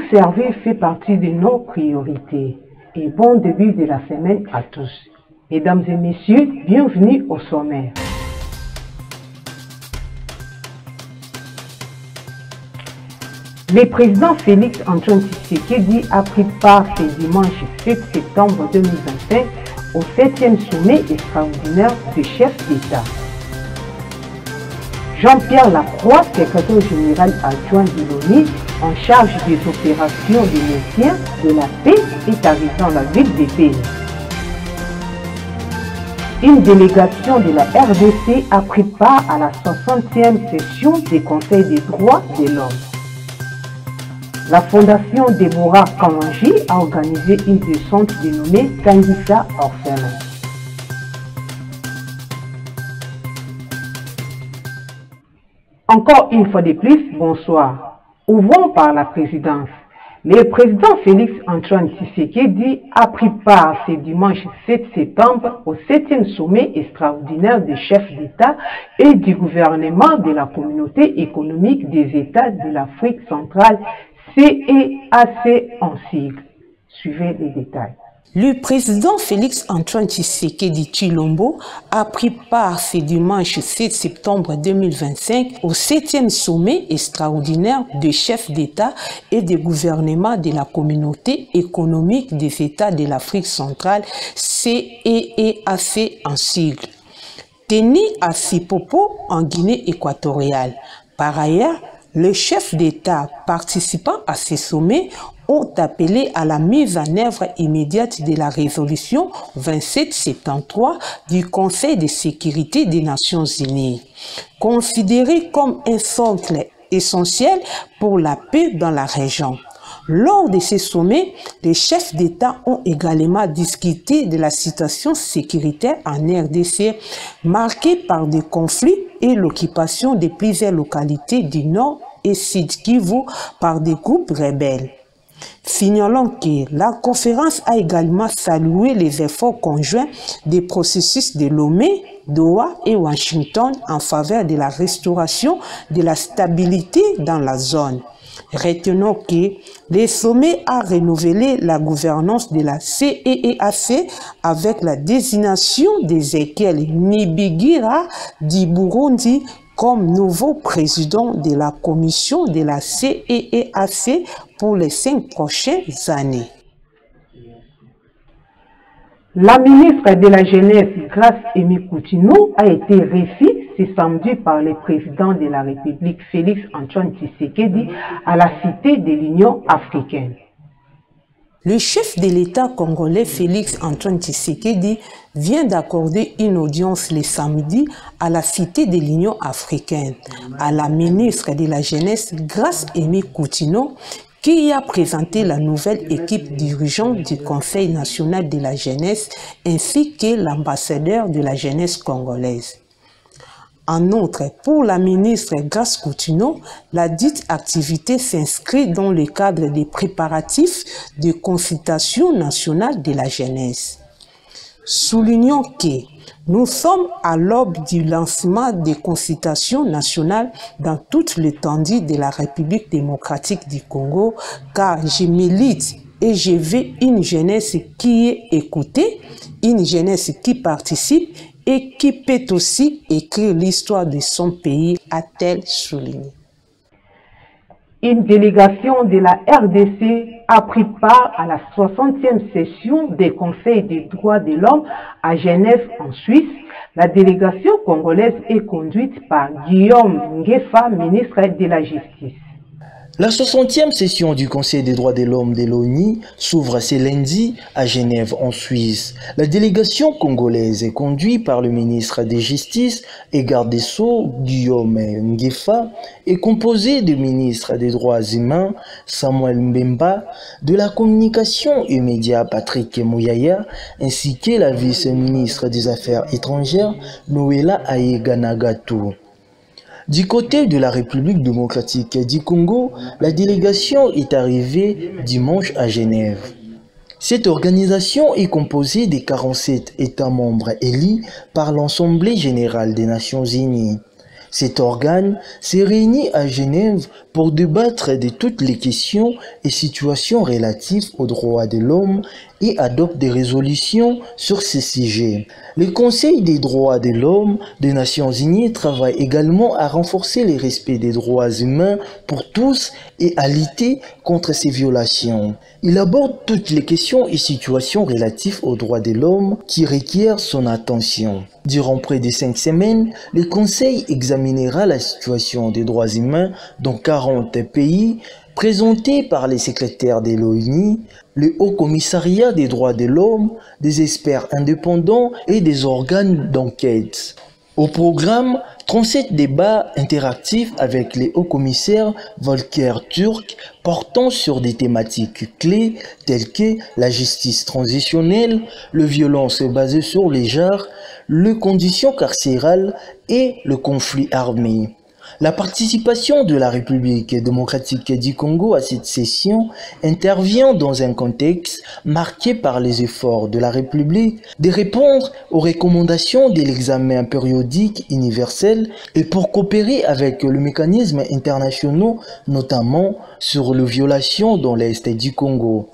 conserver fait partie de nos priorités. Et bon début de la semaine à tous. Mesdames et messieurs, bienvenue au sommaire. Le président Félix Antoine Tshisekedi a pris part ce dimanche 7 septembre 2025 au 7e sommet extraordinaire des chefs d'État. Jean-Pierre Lacroix, secrétaire général adjoint de l'ONU en charge des opérations de maintien de la paix, est arrivé dans la ville de Beni. Une délégation de la RDC a pris part à la 60e session du Conseil des droits de l'homme. La fondation Deborah Kamanji a organisé une descente dénommée Kangisa Orphelin. Encore une fois de plus, bonsoir. Ouvrons par la présidence. Le président Félix Antoine Tshisekedi a pris part ce dimanche 7 septembre au 7e sommet extraordinaire des chefs d'État et du gouvernement de la communauté économique des États de l'Afrique centrale, CEAC en sigle. Suivez les détails. Le président Félix Antoine Tshisekedi Tshilombo a pris part ce dimanche 7 septembre 2025 au 7e sommet extraordinaire des chefs d'État et de gouvernement de la communauté économique des États de l'Afrique centrale, CEAC en sigle, tenu à Sipopo en Guinée équatoriale. Par ailleurs, les chefs d'État participant à ce sommet ont appelé à la mise en œuvre immédiate de la résolution 2773 du Conseil de sécurité des Nations Unies, considérée comme un socle essentiel pour la paix dans la région. Lors de ce sommet, les chefs d'État ont également discuté de la situation sécuritaire en RDC, marquée par des conflits et l'occupation de plusieurs localités du Nord et Sud Kivu par des groupes rebelles. Signalons que la conférence a également salué les efforts conjoints des processus de Lomé, Doha et Washington en faveur de la restauration de la stabilité dans la zone. Retenons que le sommet a renouvelé la gouvernance de la CEAC avec la désignation d'Ezekiel Nibigira du Burundi comme nouveau président de la commission de la CEAC pour les 5 prochaines années. La ministre de la Jeunesse, Grace Aimé Coutinho, a été reçue ce samedi par le président de la République, Félix Antoine Tshisekedi, à la Cité de l'Union africaine. Le chef de l'État congolais Félix Antoine Tshisekedi vient d'accorder une audience le samedi à la Cité de l'Union africaine à la ministre de la Jeunesse, Grace Aimé Coutinho, qui a présenté la nouvelle équipe dirigeante du Conseil national de la jeunesse ainsi que l'ambassadeur de la jeunesse congolaise. En outre, pour la ministre Grace Coutinho, la dite activité s'inscrit dans le cadre des préparatifs de consultation nationale de la jeunesse. Soulignons que nous sommes à l'aube du lancement des consultations nationales dans toute l'étendue de la République démocratique du Congo, car je milite et je veux une jeunesse qui est écoutée, une jeunesse qui participe et qui peut aussi écrire l'histoire de son pays, a-t-elle souligné. Une délégation de la RDC a pris part à la 60e session des Conseils des droits de l'homme à Genève en Suisse. La délégation congolaise est conduite par Guillaume Ngefa, ministre de la Justice. La 60e session du Conseil des droits de l'homme de l'ONU s'ouvre ce lundi à Genève en Suisse. La délégation congolaise est conduite par le ministre de Justice et garde des Sceaux Guillaume Ngefa est composée du ministre des droits humains Samuel Mbemba, de la communication et médias Patrick Mouyaya, ainsi que la vice-ministre des Affaires étrangères Noëlla Ayeganagatou. Du côté de la République démocratique du Congo, la délégation est arrivée dimanche à Genève. Cette organisation est composée des 47 États membres élus par l'Assemblée générale des Nations unies. Cet organe s'est réuni à Genève pour débattre de toutes les questions et situations relatives aux droits de l'homme et adopte des résolutions sur ces sujets. Le Conseil des droits de l'homme des Nations Unies travaille également à renforcer le respect des droits humains pour tous et à lutter contre ces violations. Il aborde toutes les questions et situations relatives aux droits de l'homme qui requièrent son attention. Durant près de 5 semaines, le Conseil examinera la situation des droits humains dans 40 pays, présentés par les secrétaires de l'ONU, le Haut Commissariat des droits de l'homme, des experts indépendants et des organes d'enquête. Au programme, 37 débats interactifs avec les hauts commissaires Volker Turk portant sur des thématiques clés telles que la justice transitionnelle, les violences basées sur les genres, les conditions carcérales et le conflit armé. La participation de la République démocratique du Congo à cette session intervient dans un contexte marqué par les efforts de la République de répondre aux recommandations de l'examen périodique universel et pour coopérer avec le mécanisme international, notamment sur les violations dans l'Est du Congo.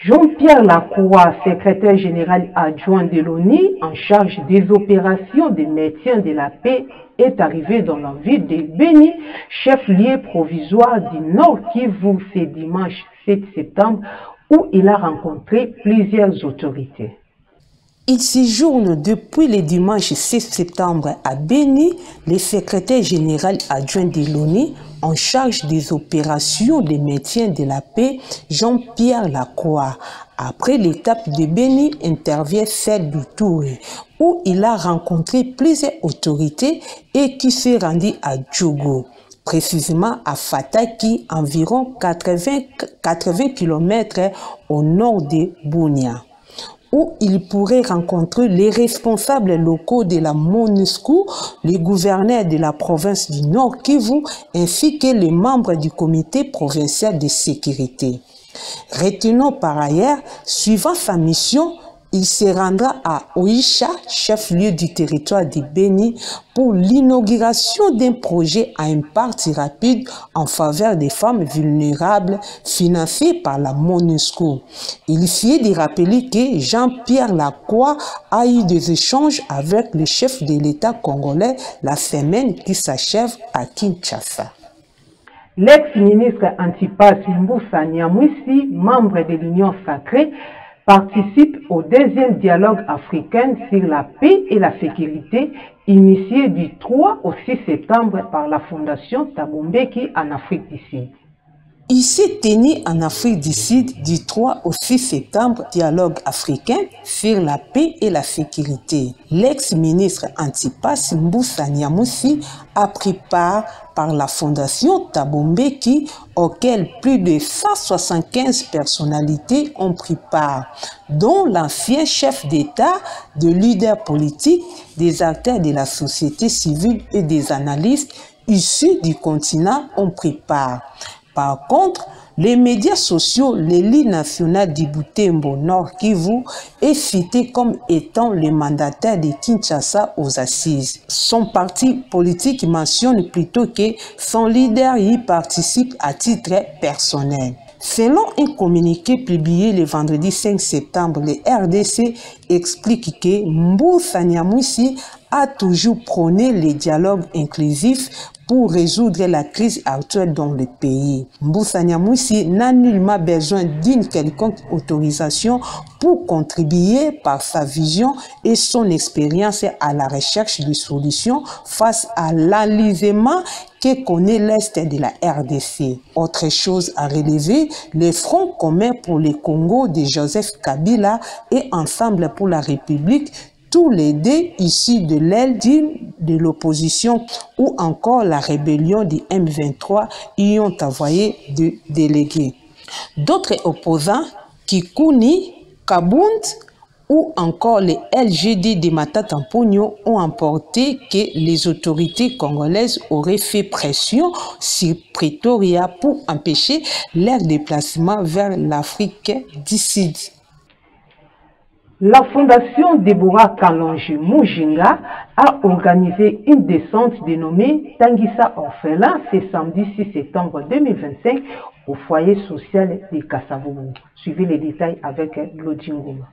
Jean-Pierre Lacroix, secrétaire général adjoint de l'ONU en charge des opérations de maintien de la paix, est arrivé dans la ville de Beni, chef-lieu provisoire du Nord Kivu ce dimanche 7 septembre, où il a rencontré plusieurs autorités. Il séjourne depuis le dimanche 6 septembre à Beni, le secrétaire général adjoint de l'ONU en charge des opérations de maintien de la paix, Jean-Pierre Lacroix. Après l'étape de Beni, intervient celle du Touré, où il a rencontré plusieurs autorités et qui s'est rendu à Djogo, précisément à Fataki, environ 80 km au nord de Bunia, où il pourrait rencontrer les responsables locaux de la MONUSCO, le gouverneur de la province du Nord Kivu, ainsi que les membres du comité provincial de sécurité. Retenons par ailleurs, suivant sa mission, il se rendra à Oisha, chef-lieu du territoire de Beni, pour l'inauguration d'un projet à impact rapide en faveur des femmes vulnérables financé par la MONUSCO. Il suffit de rappeler que Jean-Pierre Lacroix a eu des échanges avec le chef de l'État congolais la semaine qui s'achève à Kinshasa. L'ex-ministre Antipas Mbusa Nyamwisi, membre de l'Union sacrée, participe au deuxième dialogue africain sur la paix et la sécurité initié du 3 au 6 septembre par la Fondation Thabo Mbeki en Afrique du Sud. Il s'est tenu en Afrique du Sud du 3 au 6 septembre, dialogue africain sur la paix et la sécurité. L'ex-ministre Antipas Mbusa Nyamwisi a pris part par la Fondation Thabo Mbeki, auquel plus de 175 personnalités ont pris part, dont l'ancien chef d'État, de leaders politiques, des acteurs de la société civile et des analystes issus du continent ont pris part. Par contre, les médias sociaux, l'élite nationale du Butembo Nord Kivu est cité comme étant le mandataire de Kinshasa aux assises. Son parti politique mentionne plutôt que son leader y participe à titre personnel. Selon un communiqué publié le vendredi 5 septembre, le RDC explique que Mbusa Nyamwisi a toujours prôné le dialogue inclusif pour résoudre la crise actuelle dans le pays. Mbusa Nyamwisi n'a nullement besoin d'une quelconque autorisation pour contribuer par sa vision et son expérience à la recherche de solutions face à l'enlisement que connaît l'Est de la RDC. Autre chose à relever, le Front commun pour le Congo de Joseph Kabila et Ensemble pour la République, tous les deux issus de l'aile de l'opposition ou encore la rébellion du M23 y ont envoyé des délégués. D'autres opposants, Kikuni, Kabund ou encore les LGD de Matata Mponyo ont emporté que les autorités congolaises auraient fait pression sur Pretoria pour empêcher leur déplacement vers l'Afrique du Sud. La Fondation Deborah Kalonji Mujinga a organisé une descente dénommée Tanguissa Orphelin ce samedi 6 septembre 2025 au foyer social de Kasavubu. Suivez les détails avec Lodjingoma.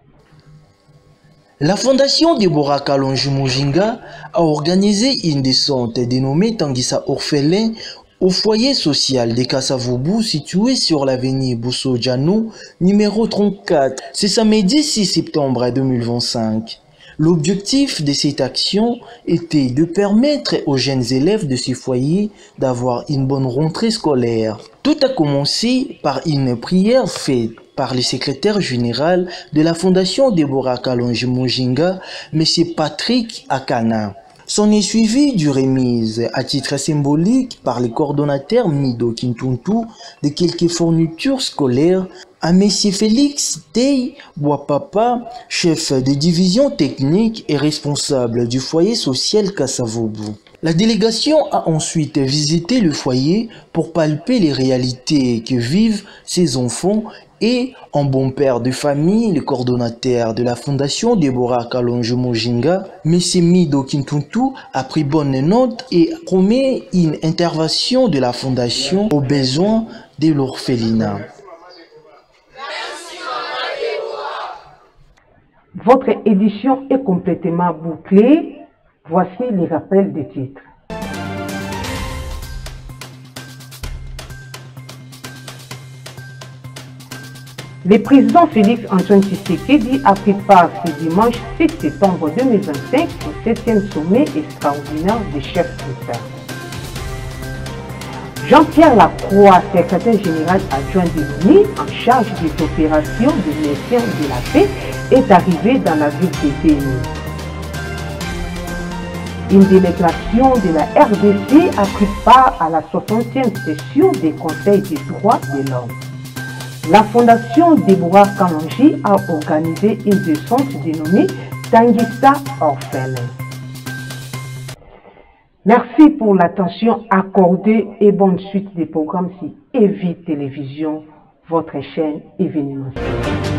La Fondation Deborah Kalonji Mujinga a organisé une descente dénommée Tanguissa Orphelin au foyer social de Kasavubu situé sur l'avenue Bousso Djano, numéro 34. C'est samedi 6 septembre 2025. L'objectif de cette action était de permettre aux jeunes élèves de ce foyer d'avoir une bonne rentrée scolaire. Tout a commencé par une prière faite par le secrétaire général de la Fondation Deborah Kalonji Mujinga, M. Patrick Akana. S'en est suivi du remise à titre symbolique par le coordonnateur Mido Kintuntu de quelques fournitures scolaires à M. Félix Tey Boapapa, chef de division technique et responsable du foyer social Kasavubu. La délégation a ensuite visité le foyer pour palper les réalités que vivent ces enfants et, en bon père de famille, le coordonnateur de la Fondation Deborah Kalonji Mujinga, M. Mido Kintuntu, a pris bonne note et promet une intervention de la Fondation aux besoins de l'orphelinat. Votre édition est complètement bouclée. Voici les rappels des titres. Le président Félix Antoine Tshisekedi a pris part ce dimanche 6 septembre 2025 au 7e sommet extraordinaire des chefs d'État. Jean-Pierre Lacroix, secrétaire général adjoint de l'ONU en charge des opérations de maintien de la paix, est arrivé dans la ville de Béni. Une délégation de la RDC a pris part à la 60e session des Conseils des droits de l'homme. La Fondation Deborah Kalonji a organisé une descente dénommée Tanguissa Orphelin. Merci pour l'attention accordée et bonne suite des programmes sur EVI Télévision, votre chaîne événementielle.